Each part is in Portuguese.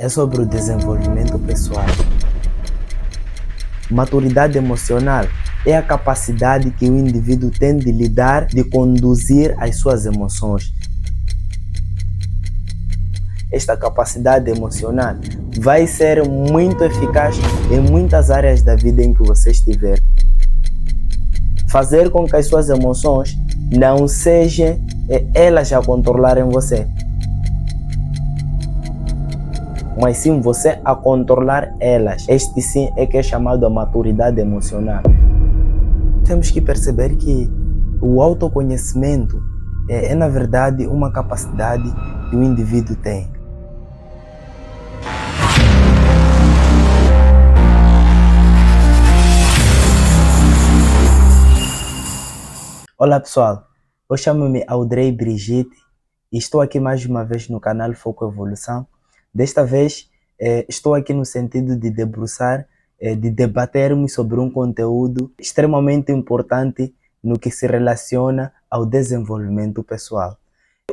é sobre o desenvolvimento pessoal. Maturidade emocional é a capacidade que o indivíduo tem de lidar, de conduzir as suas emoções. Esta capacidade emocional vai ser muito eficaz em muitas áreas da vida em que você estiver. Fazer com que as suas emoções não sejam elas a controlarem você, mas sim você a controlar elas. Este sim é que é chamado a maturidade emocional. Temos que perceber que o autoconhecimento é na verdade uma capacidade que o indivíduo tem. Olá pessoal, eu chamo-me Audrey Brigitte e estou aqui mais uma vez no canal Foco Evolução. Desta vez estou aqui no sentido de debruçar, de debatermos sobre um conteúdo extremamente importante no que se relaciona ao desenvolvimento pessoal.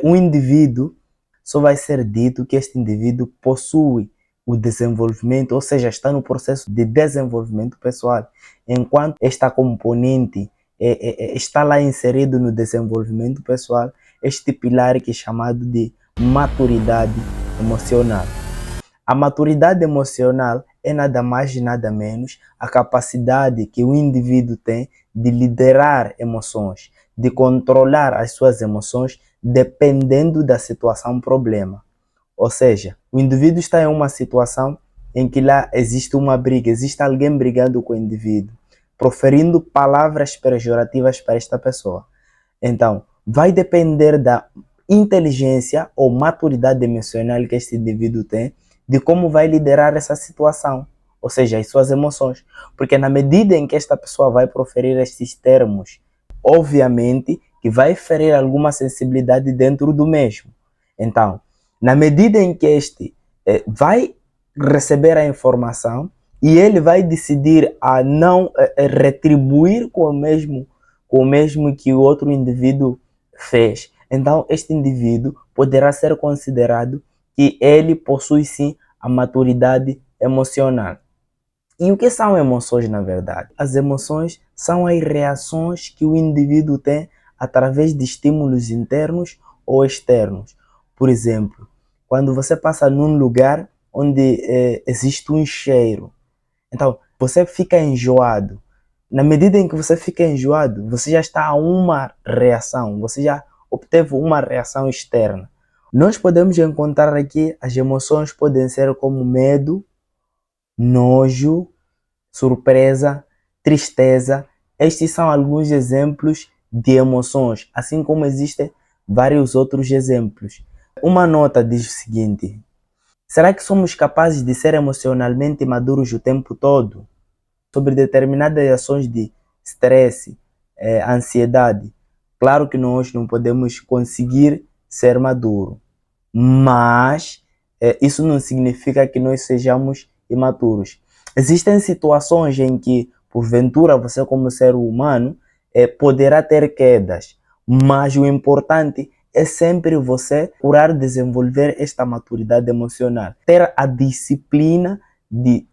Um indivíduo, só vai ser dito que este indivíduo possui o desenvolvimento, ou seja, está no processo de desenvolvimento pessoal, enquanto esta componente está lá inserido no desenvolvimento pessoal, este pilar que é chamado de maturidade emocional. A maturidade emocional é nada mais e nada menos a capacidade que o indivíduo tem de liderar emoções, de controlar as suas emoções dependendo da situação problema. Ou seja, o indivíduo está em uma situação em que lá existe uma briga, existe alguém brigando com o indivíduo, proferindo palavras pejorativas para esta pessoa. Então, vai depender da inteligência ou maturidade emocional que este indivíduo tem, de como vai liderar essa situação, ou seja, as suas emoções. Porque na medida em que esta pessoa vai proferir estes termos, obviamente que vai ferir alguma sensibilidade dentro do mesmo. Então, na medida em que este vai receber a informação e ele vai decidir a não retribuir com o mesmo que o outro indivíduo fez, então este indivíduo poderá ser considerado que ele possui sim a maturidade emocional. E o que são emoções na verdade? As emoções são as reações que o indivíduo tem através de estímulos internos ou externos. Por exemplo, quando você passa num lugar onde existe um cheiro, então você fica enjoado. Na medida em que você fica enjoado, você já está a uma reação, você já obteve uma reação externa. Nós podemos encontrar aqui as emoções podem ser como medo, nojo, surpresa, tristeza. Estes são alguns exemplos de emoções, assim como existem vários outros exemplos. Uma nota diz o seguinte: será que somos capazes de ser emocionalmente maduros o tempo todo? Sobre determinadas ações de estresse, ansiedade, claro que nós não podemos conseguir ser maduro, mas isso não significa que nós sejamos imaturos. Existem situações em que, porventura, você como ser humano poderá ter quedas, mas o importante é sempre você procurar desenvolver esta maturidade emocional, ter a disciplina de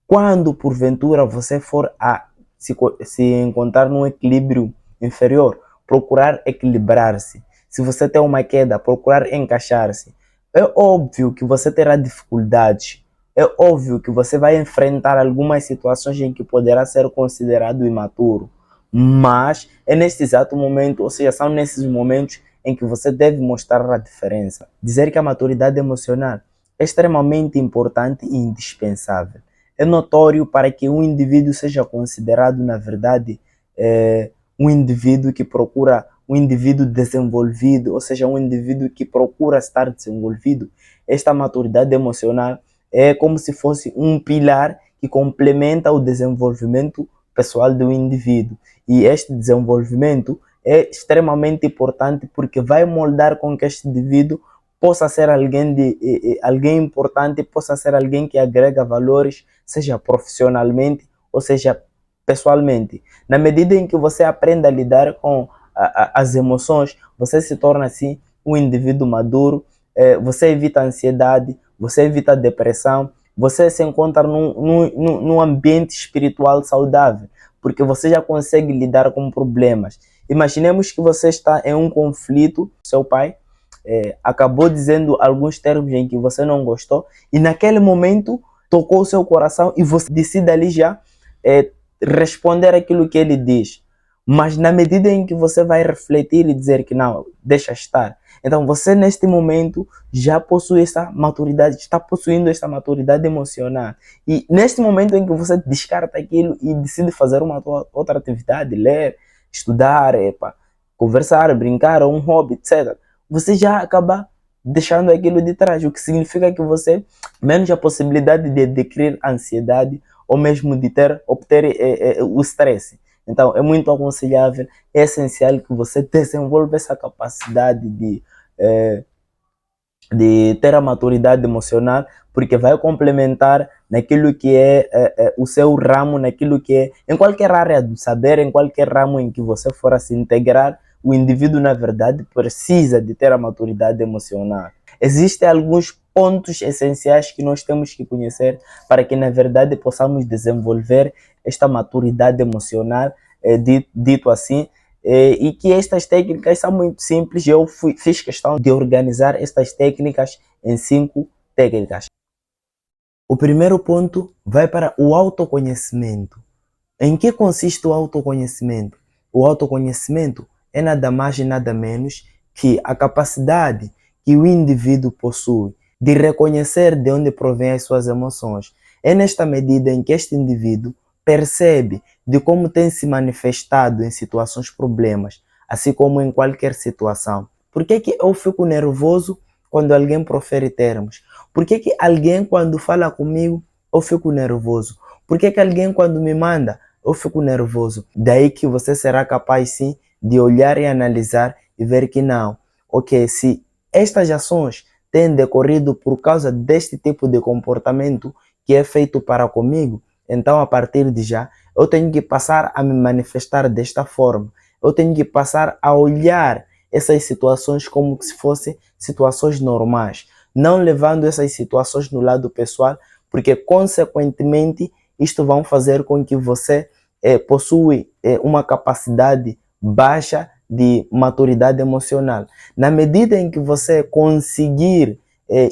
quando porventura você for a se encontrar num equilíbrio inferior, procurar equilibrar-se. Se você tem uma queda, procurar encaixar-se. É óbvio que você terá dificuldades. É óbvio que você vai enfrentar algumas situações em que poderá ser considerado imaturo. Mas é neste exato momento, ou seja, são nesses momentos em que você deve mostrar a diferença. Dizer que a maturidade emocional é extremamente importante e indispensável. É notório para que um indivíduo seja considerado, na verdade, um indivíduo que procura, um indivíduo desenvolvido, ou seja, um indivíduo que procura estar desenvolvido. Esta maturidade emocional é como se fosse um pilar que complementa o desenvolvimento pessoal do indivíduo. E este desenvolvimento é extremamente importante porque vai moldar com que este indivíduo possa ser alguém importante, possa ser alguém que agrega valores, seja profissionalmente ou seja pessoalmente. Na medida em que você aprende a lidar com as emoções, você se torna assim um indivíduo maduro, você evita a ansiedade, você evita a depressão, você se encontra num ambiente espiritual saudável, porque você já consegue lidar com problemas. Imaginemos que você está em um conflito, seu pai acabou dizendo alguns termos em que você não gostou, e naquele momento tocou o seu coração e você decide ali já responder aquilo que ele diz. Mas na medida em que você vai refletir e dizer que não, deixa estar. Então você neste momento já possui essa maturidade, está possuindo essa maturidade emocional. E neste momento em que você descarta aquilo e decide fazer uma outra atividade, ler, estudar, conversar, brincar, ou um hobby, etc., você já acaba deixando aquilo de trás, o que significa que você menos a possibilidade de adquirir ansiedade ou mesmo de obter o estresse. Então, é muito aconselhável, é essencial que você desenvolva essa capacidade de ter a maturidade emocional, porque vai complementar naquilo que é o seu ramo, naquilo que é, em qualquer área do saber, em qualquer ramo em que você for a se integrar, o indivíduo, na verdade, precisa de ter a maturidade emocional. Existem alguns pontos essenciais que nós temos que conhecer para que, na verdade, possamos desenvolver esta maturidade emocional, dito assim, e que estas técnicas são muito simples. Eu fiz questão de organizar estas técnicas em 5 técnicas. O primeiro ponto vai para o autoconhecimento. Em que consiste o autoconhecimento? O autoconhecimento é nada mais e nada menos que a capacidade que o indivíduo possui de reconhecer de onde provém as suas emoções. É nesta medida em que este indivíduo percebe de como tem se manifestado em situações problemas, assim como em qualquer situação. Por que eu fico nervoso quando alguém profere termos? Por que alguém, quando fala comigo, eu fico nervoso? Por que alguém, quando me manda, eu fico nervoso? Daí que você será capaz, sim, de olhar e analisar e ver que não. Ok, se estas ações têm decorrido por causa deste tipo de comportamento que é feito para comigo, então a partir de já, eu tenho que passar a me manifestar desta forma. Eu tenho que passar a olhar essas situações como se fossem situações normais, não levando essas situações no lado pessoal, porque consequentemente isto vai fazer com que você possua uma capacidade baixa de maturidade emocional. Na medida em que você conseguir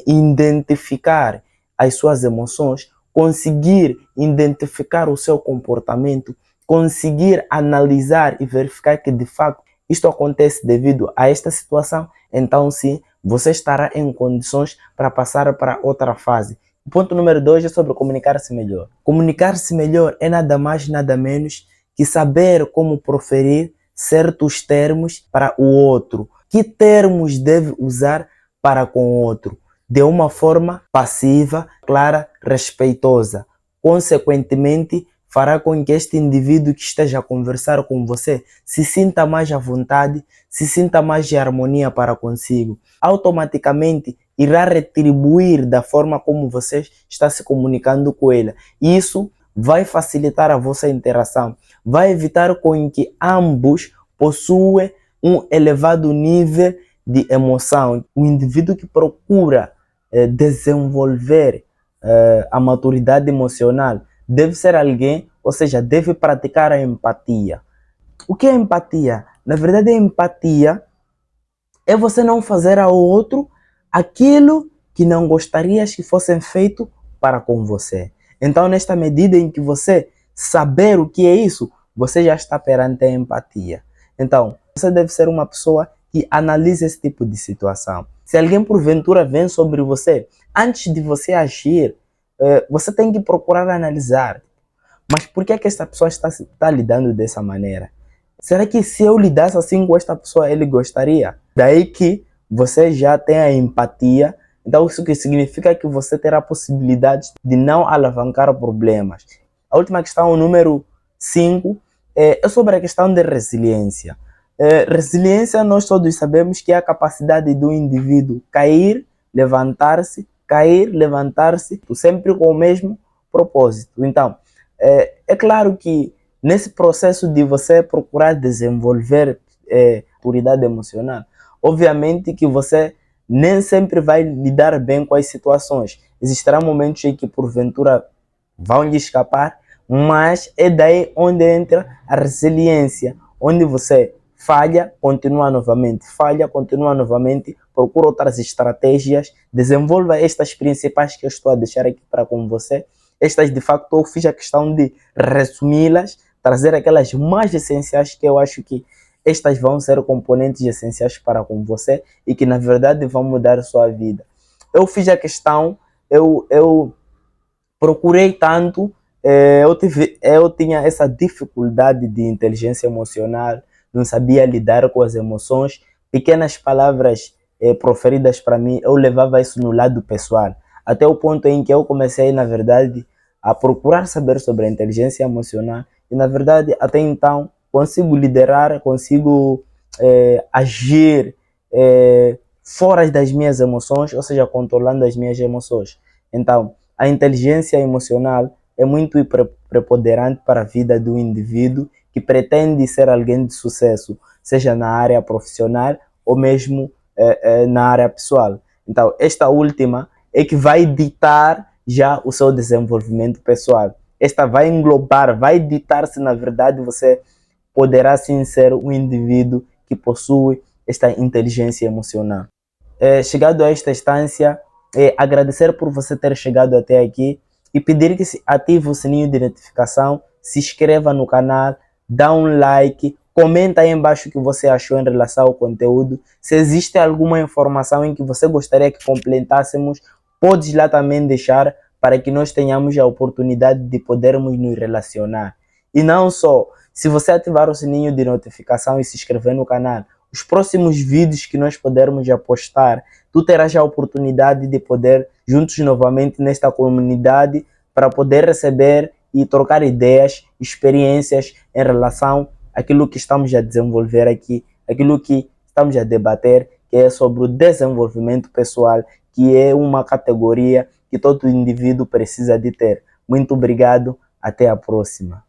identificar as suas emoções, conseguir identificar o seu comportamento, conseguir analisar e verificar que de fato isto acontece devido a esta situação, então sim, você estará em condições para passar para outra fase. O ponto número 2 é sobre comunicar-se melhor. Comunicar-se melhor é nada mais, nada menos que saber como proferir certos termos para o outro. Que termos deve usar para com o outro? De uma forma passiva, clara, respeitosa. Consequentemente, fará com que este indivíduo que esteja a conversar com você se sinta mais à vontade, se sinta mais de harmonia para consigo. Automaticamente irá retribuir da forma como você está se comunicando com ele. Isso vai facilitar a vossa interação, vai evitar com que ambos possuam um elevado nível de emoção. O indivíduo que procura desenvolver a maturidade emocional deve ser alguém, ou seja, deve praticar a empatia. O que é empatia? Na verdade, a empatia é você não fazer ao outro aquilo que não gostarias que fosse feito para com você. Então, nesta medida em que você saber o que é isso, você já está perante a empatia. Então, você deve ser uma pessoa que analisa esse tipo de situação. Se alguém porventura vem sobre você, antes de você agir, você tem que procurar analisar. Mas por que essa pessoa está lidando dessa maneira? Será que se eu lidasse assim com esta pessoa, ele gostaria? Daí que você já tem a empatia. Então isso que significa que você terá a possibilidade de não alavancar problemas. A última questão, o número 5, é sobre a questão de resiliência. Resiliência, nós todos sabemos que é a capacidade do indivíduo levantar-se, cair, levantar-se, sempre com o mesmo propósito. Então, é claro que nesse processo de você procurar desenvolver maturidade emocional, obviamente que você nem sempre vai lidar bem com as situações. Existirão momentos em que porventura vão lhe escapar, mas é daí onde entra a resiliência, onde você falha, continua novamente, procura outras estratégias, desenvolva estas principais que eu estou a deixar aqui para com você. Estas, de facto, eu fiz a questão de resumi-las, trazer aquelas mais essenciais que eu acho que estas vão ser componentes essenciais para com você e que, na verdade, vão mudar a sua vida. Eu fiz a questão, eu procurei tanto, eu tinha essa dificuldade de inteligência emocional, não sabia lidar com as emoções, pequenas palavras proferidas para mim, eu levava isso no lado pessoal, até o ponto em que eu comecei, na verdade, a procurar saber sobre a inteligência emocional e, na verdade, até então, consigo liderar, consigo agir fora das minhas emoções, ou seja, controlando as minhas emoções. Então, a inteligência emocional é muito preponderante para a vida do indivíduo que pretende ser alguém de sucesso, seja na área profissional ou mesmo na área pessoal. Então, esta última é que vai ditar já o seu desenvolvimento pessoal. Esta vai englobar, vai ditar se na verdade você poderá sim ser um indivíduo que possui esta inteligência emocional. Chegado a esta instância, agradecer por você ter chegado até aqui e pedir que ative o sininho de notificação, se inscreva no canal, dá um like, comenta aí embaixo o que você achou em relação ao conteúdo. Se existe alguma informação em que você gostaria que completássemos, podes lá também deixar para que nós tenhamos a oportunidade de podermos nos relacionar. E não só, se você ativar o sininho de notificação e se inscrever no canal, os próximos vídeos que nós pudermos postar, tu terás a oportunidade de poder juntos novamente nesta comunidade para poder receber e trocar ideias, experiências em relação àquilo que estamos a desenvolver aqui, aquilo que estamos a debater, que é sobre o desenvolvimento pessoal, que é uma categoria que todo indivíduo precisa de ter. Muito obrigado, até a próxima.